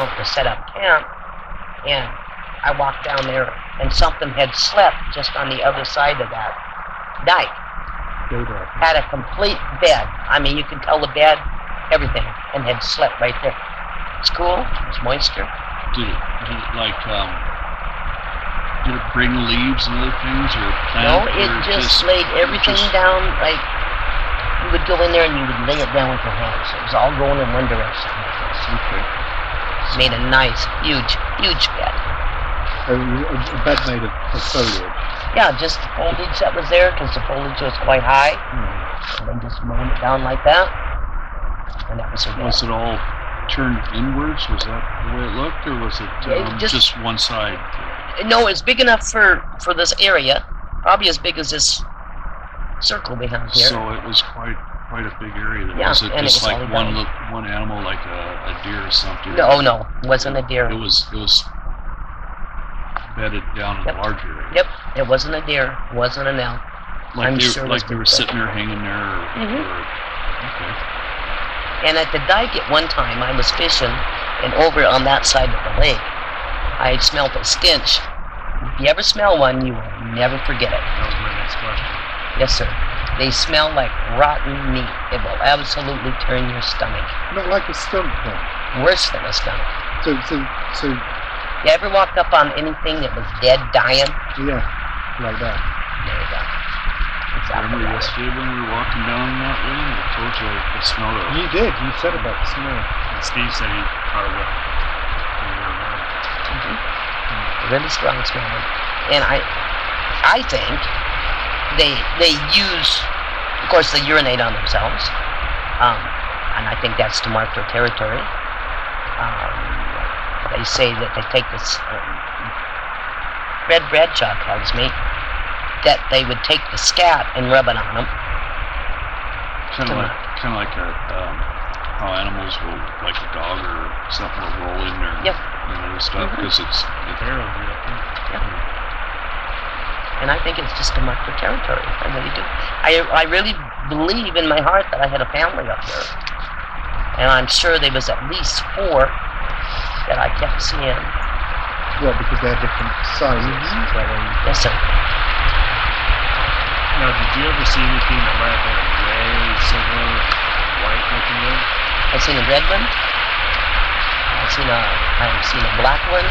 to set up camp, and I walked down there, and something had slept just on the other side of that dike. Had a complete bed. I mean, you could tell the bed, everything, and had slept right there. It's cool. It's moisture. Did it bring leaves and other things, or plant? No, it just laid everything down. Like you would go in there and you would lay it down with your hands. It was all going in one direction. Okay. Made a nice, huge bed. A bed made of foliage. Yeah, just the foliage that was there, because the foliage was quite high. And they just mowed it down like that. And that was a bed. Was it all turned inwards? Was that the way it looked, or was it just one side? No, it's big enough for this area. Probably as big as this circle behind here. So it was quite a big area. Yeah, was it and just it was like one animal, like a deer or something? No, it wasn't a deer. It was bedded down in a large area. Yep, it wasn't a deer. It wasn't an elk. Like they were sitting there hanging there. Okay. And at the dike at one time, I was fishing, and over on that side of the lake, I smelled a stench. If you ever smell one, you will never forget it. That was my next question. Yes, sir. They smell like rotten meat. It will absolutely turn your stomach. Not like a skunk, then. Worse than a skunk. So. You ever walked up on anything that was dead, dying? Yeah, like that. There you go. Remember yesterday when we were walking down that way, and I told you I smelled it. You did. You said about the smell. And Steve said he caught a whiff. Really strong smelling. And I think they use, of course, they urinate on themselves, and I think that's to mark their territory. They say that they take this. Red Bradshaw tells me that they would take the scat and rub it on them. Kind of like how animals will, like a dog or something, will roll in there. Yep. And other stuff, because it's Arrow do that thing. Yeah. And I think it's just to mark their territory. I really do. I really believe in my heart that I had a family up there, and I'm sure there was at least 4 that I kept seeing. What? Because they're different sizes. Yes, sir. Now, did you ever see anything that might have been a gray, silver, white looking one? I've seen a red one. I've seen a black one,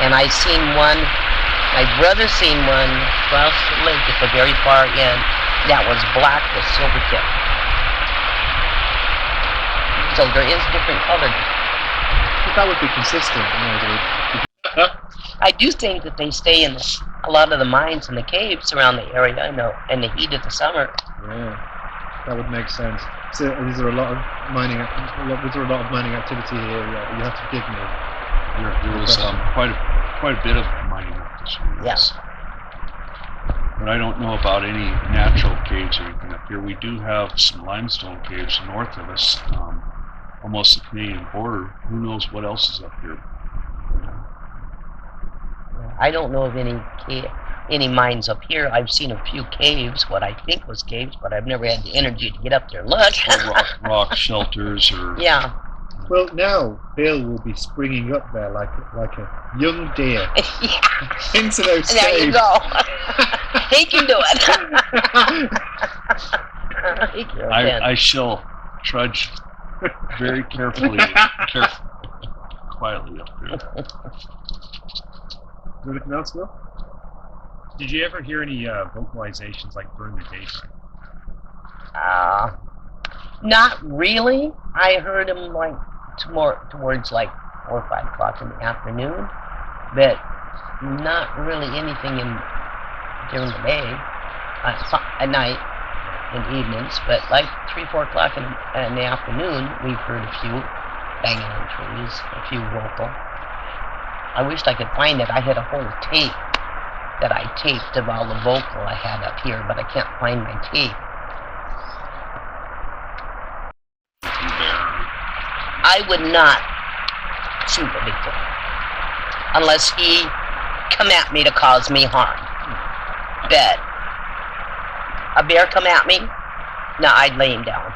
and I've seen one. My brother seen one across the lake at the very far end that was black with silver tip. So there is different colors. But that would be consistent. I do think that they stay in a lot of the mines and the caves around the area, in the heat of the summer. Yeah, that would make sense. So, is there a lot of mining? Was there a lot of mining activity here? You have to give me. There was quite a bit of mining this year. Yes. But I don't know about any natural caves or anything up here. We do have some limestone caves north of us, almost the Canadian border. Who knows what else is up here? I don't know of any mines up here. I've seen a few caves, what I think was caves, but I've never had the energy to get up there and look. rock shelters or... Yeah. Well, now Bill will be springing up there like a young deer into those caves. There you go. He can do it. I shall trudge very carefully, quietly up there. Anything else, Will? Did you ever hear any vocalizations like during the daytime? Not really. I heard them like towards like 4 or 5 o'clock in the afternoon, but not really anything during the day, at night and evenings. But like 3 or 4 o'clock in the afternoon, we've heard a few banging on trees, a few vocal. I wished I could find it. I had a whole tape that I taped of all the vocal I had up here, but I can't find my tape. I would not shoot a Bigfoot unless he come at me to cause me harm. But a bear come at me, no, I'd lay him down.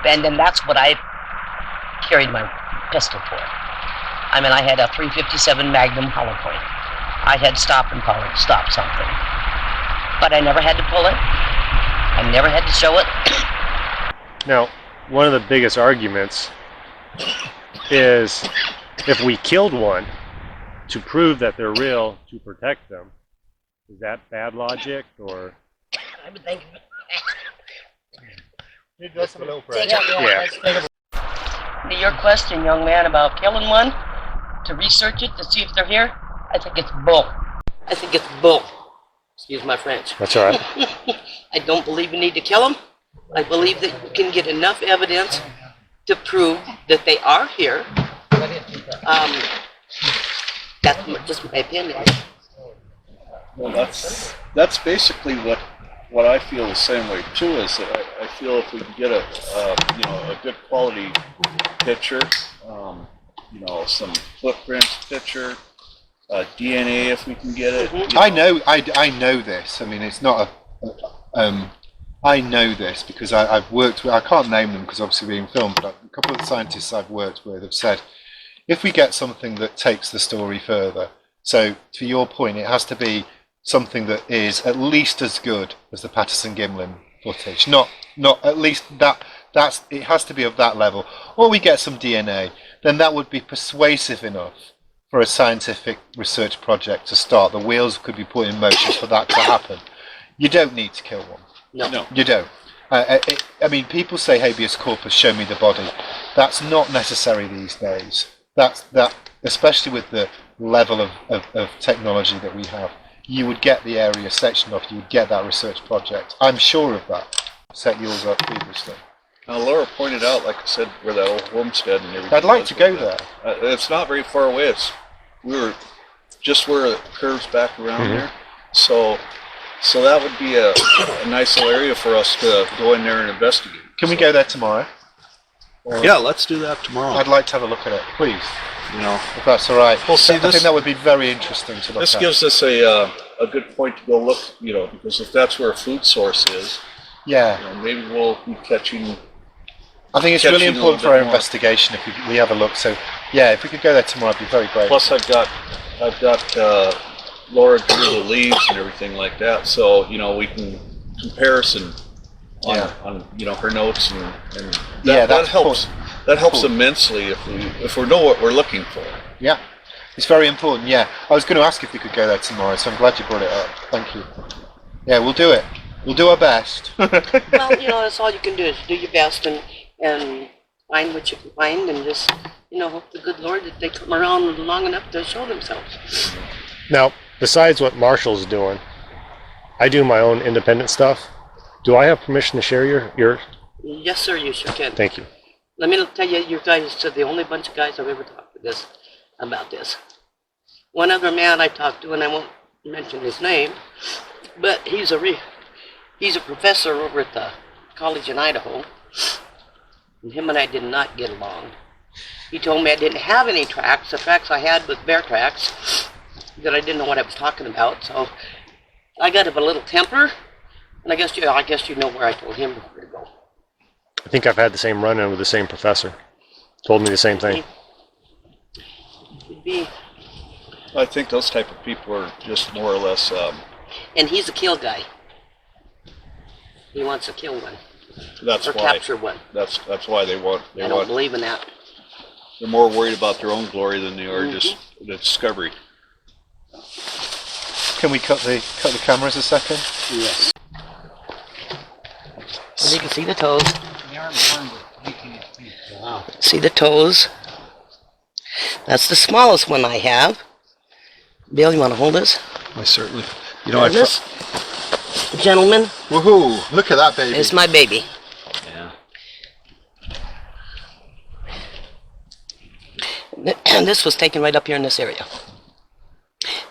And then that's what I carried my pistol for it. I mean, I had a .357 Magnum hollow point. I had stop and pull it, stop something. But I never had to pull it. I never had to show it. Now, one of the biggest arguments is if we killed one to prove that they're real to protect them, is that bad logic or? I would think. Let's have a little break. Yeah. To your question, young man, about killing one, to research it, to see if they're here, I think it's bull. I think it's bull. Excuse my French. That's all right. I don't believe you need to kill them. I believe that you can get enough evidence to prove that they are here. That's just my opinion. Well, that's basically what I feel the same way too. Is that I feel if we can get a good quality picture, some footprints picture, DNA if we can get it. Mm-hmm. I know this. I mean, it's not I know this because I've worked with. I can't name them because obviously being filmed, but a couple of the scientists I've worked with have said, if we get something that takes the story further. So to your point, it has to be something that is at least as good as the Patterson-Gimlin footage. Not at least that's it has to be of that level. Or we get some DNA, then that would be persuasive enough for a scientific research project to start. The wheels could be put in motion for that to happen. You don't need to kill one. No. You don't. I mean, people say habeas corpus, show me the body. That's not necessary these days. That especially with the level of technology that we have. You would get the area sectioned off, you would get that research project. I'm sure of that. Set yours up previously. Now, Laura pointed out, like I said, where that old homestead and everything. I'd like was to go with there. that. It's not very far away. We were just where it curves back around there. So that would be a nice little area for us to go in there and investigate. Can we go there tomorrow? Yeah, let's do that tomorrow. I'd like to have a look at it, please. If If that's all right. Well, see, I think that would be very interesting to look this at. gives us a good point to go look. Because if that's where a food source is, Yeah. maybe we'll be catching. I think it's catching really a little important for our bit more. investigation if we have a look. So, yeah, if we could go there tomorrow, it'd be very great. Plus, I've got Laura drew the leaves and everything like that, so we can comparison on her notes and Yeah, that that's helps. That helps immensely if we know what we're looking for. Yeah, it's very important. Yeah, I was going to ask if we could go there tomorrow, so I'm glad you brought it up. Thank you. Yeah, we'll do it. We'll do our best. Well, that's all you can do is do your best and find what you can find and just, hope the good Lord that they come around long enough to show themselves. Now, besides what Marshall's doing, I do my own independent stuff. Do I have permission to share your? Yes, sir, you sure can. Thank you. Let me tell you, you guys are the only bunch of guys I've ever talked to about this. One other man I talked to, and I won't mention his name, but he's a professor over at the college in Idaho, and him and I did not get along. He told me I didn't have any tracks. The tracks I had was bear tracks, that I didn't know what I was talking about, so I got a little temper, and I guess you know where I told him where to go. I think I've had the same run-in with the same professor. Told me the same thing. I think those type of people are just more or less. And he's a kill guy. He wants to kill one That's or why. capture one. That's why they want. I don't believe in that. They're more worried about their own glory than they are just the discovery. Can we cut the cameras a second? Yes. So you can see the toes. Wow. See the toes? That's the smallest one I have. Bill, you want to hold this? I certainly. And this gentleman Woohoo! Look at that baby. is my baby. Yeah. And this was taken right up here in this area.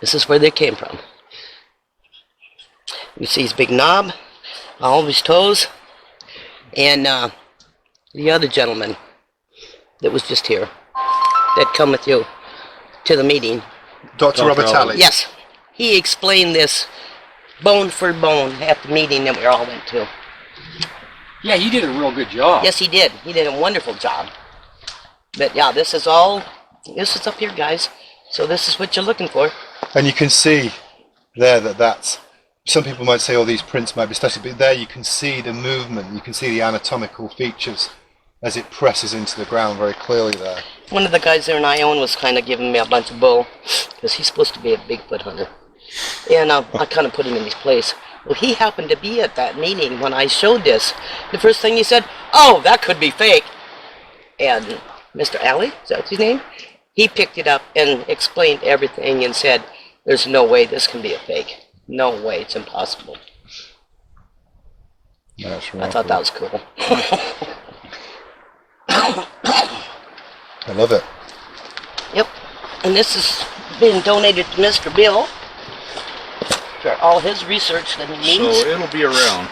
This is where they came from. You see his big knob, all of his toes, and the other gentleman that was just here, that come with you to the meeting. Dr. Robertelli. Yes, he explained this bone for bone at the meeting that we all went to. Yeah, you did a real good job. Yes, he did. He did a wonderful job. But yeah, this is up here, guys. So this is what you're looking for. And you can see there that's, some people might say, oh, these prints might be static, but there you can see the movement, you can see the anatomical features as it presses into the ground very clearly there. One of the guys there in Ione was kind of giving me a bunch of bull, because he's supposed to be a Bigfoot hunter. And I kind of put him in his place. Well, he happened to be at that meeting when I showed this. The first thing he said, oh, that could be fake. And Mr. Alley, is that his name? He picked it up and explained everything and said, there's no way this can be a fake. No way, it's impossible. That's right. I thought that was cool. I love it. Yep. And this has been donated to Mr. Bill for all his research that he needs. So it'll be around.